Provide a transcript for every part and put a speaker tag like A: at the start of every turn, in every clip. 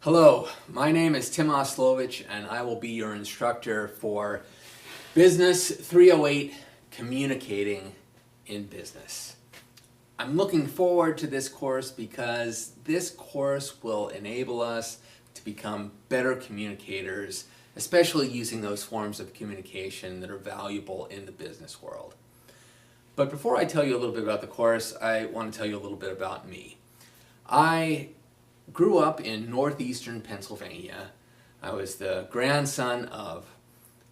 A: Hello, my name is Tim Oslovich and I will be your instructor for Business 308, Communicating in Business. I'm looking forward to this course because this course will enable us to become better communicators, especially using those forms of communication that are valuable in the business world. But before I tell you a little bit about the course, I want to tell you a little bit about me. I grew up in northeastern Pennsylvania. I was the grandson of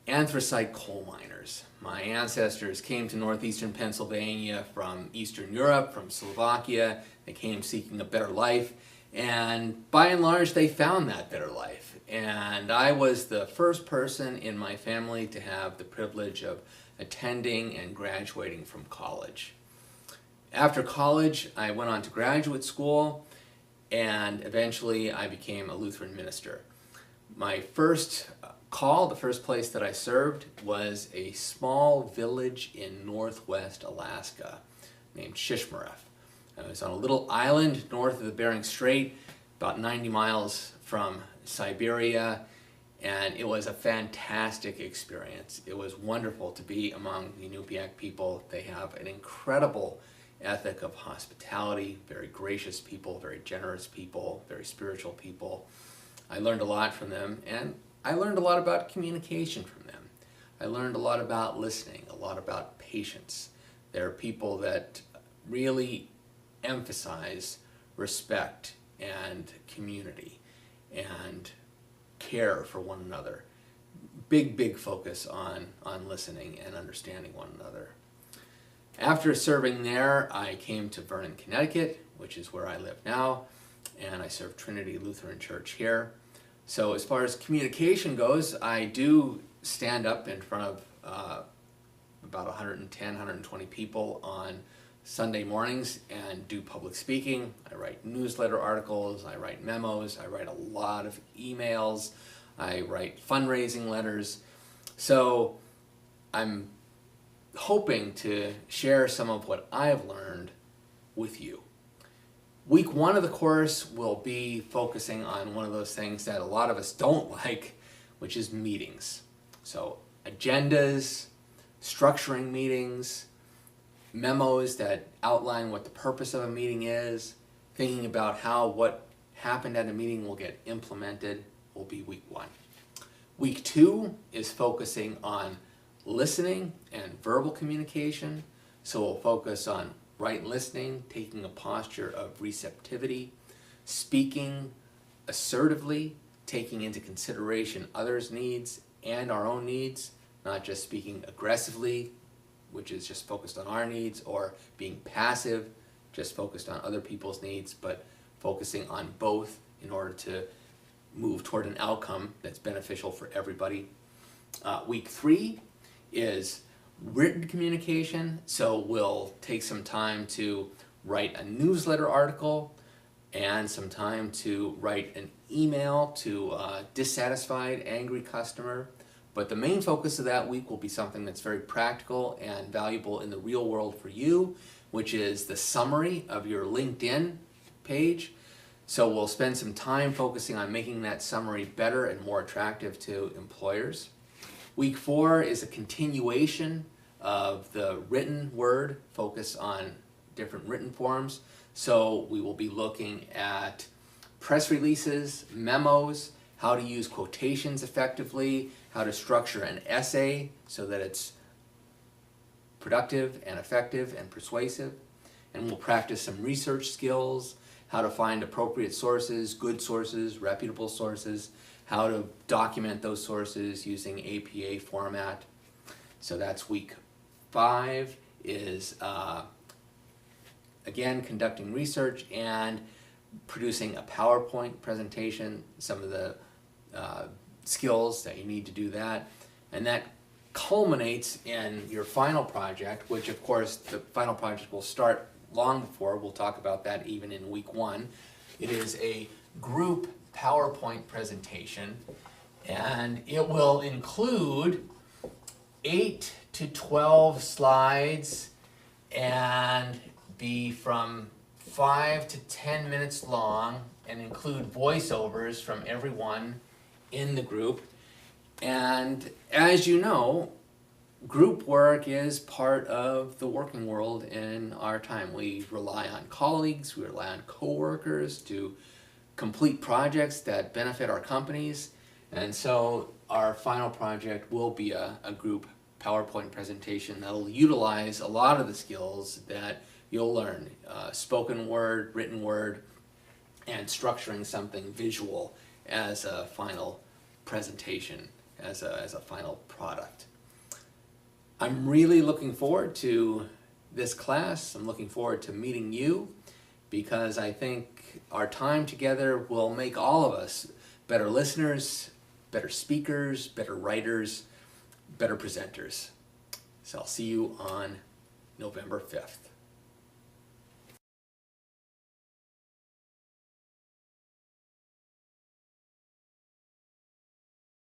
A: anthracite coal miners. My ancestors came to northeastern Pennsylvania from Eastern Europe, from Slovakia. They came seeking a better life, and by and large they found that better life. And I was the first person in my family to have the privilege of attending and graduating from college. After college, I went on to graduate school, and eventually I became a Lutheran minister. My first call, the first place that I served, was a small village in northwest Alaska named Shishmaref. I was on a little island north of the Bering Strait, about 90 miles from Siberia, and it was a fantastic experience. It was wonderful to be among the Inupiaq people. They have an incredible ethic of hospitality, very gracious people, very generous people, very spiritual people. I learned a lot from them, and I learned a lot about communication from them. I learned a lot about listening, a lot about patience. They're people that really emphasize respect and community and care for one another. Big focus on listening and understanding one another. After serving there, I came to Vernon, Connecticut, which is where I live now, and I serve Trinity Lutheran Church here. So as far as communication goes, I do stand up in front of about 110, 120 people on Sunday mornings and do public speaking. I write newsletter articles, I write memos, I write a lot of emails, I write fundraising letters. So I'm hoping to share some of what I've learned with you. Week one of the course will be focusing on one of those things that a lot of us don't like, which is meetings. So agendas, structuring meetings, memos that outline what the purpose of a meeting is, thinking about how what happened at a meeting will get implemented will be week one. Week two is focusing on listening and verbal communication, so we'll focus on right listening, taking a posture of receptivity, speaking assertively, taking into consideration others' needs and our own needs, not just speaking aggressively, which is just focused on our needs, or being passive, just focused on other people's needs, but focusing on both in order to move toward an outcome that's beneficial for everybody. Week three is written communication, so we'll take some time to write a newsletter article and some time to write an email to a dissatisfied, angry customer. But the main focus of that week will be something that's very practical and valuable in the real world for you, which is the summary of your LinkedIn page. So we'll spend some time focusing on making that summary better and more attractive to employers. Week four is a continuation of the written word, focus on different written forms. So we will be looking at press releases, memos, how to use quotations effectively, how to structure an essay so that it's productive and effective and persuasive. And we'll practice some research skills, how to find appropriate sources, good sources, reputable sources, how to document those sources using APA format. So that's week five, is again conducting research and producing a PowerPoint presentation, some of the skills that you need to do that. And that culminates in your final project, which of course the final project will start long before. We'll talk about that even in week one. It is a group PowerPoint presentation, and it will include 8 to 12 slides and be from 5 to 10 minutes long and include voiceovers from everyone in the group. And as you know, group work is part of the working world in our time. We rely on colleagues, we rely on coworkers to complete projects that benefit our companies. And so our final project will be a group PowerPoint presentation that'll utilize a lot of the skills that you'll learn, spoken word, written word, and structuring something visual as a final presentation, as a final product. I'm really looking forward to this class. I'm looking forward to meeting you, because I think our time together will make all of us better listeners, better speakers, better writers, better presenters. So I'll see you on November 5th.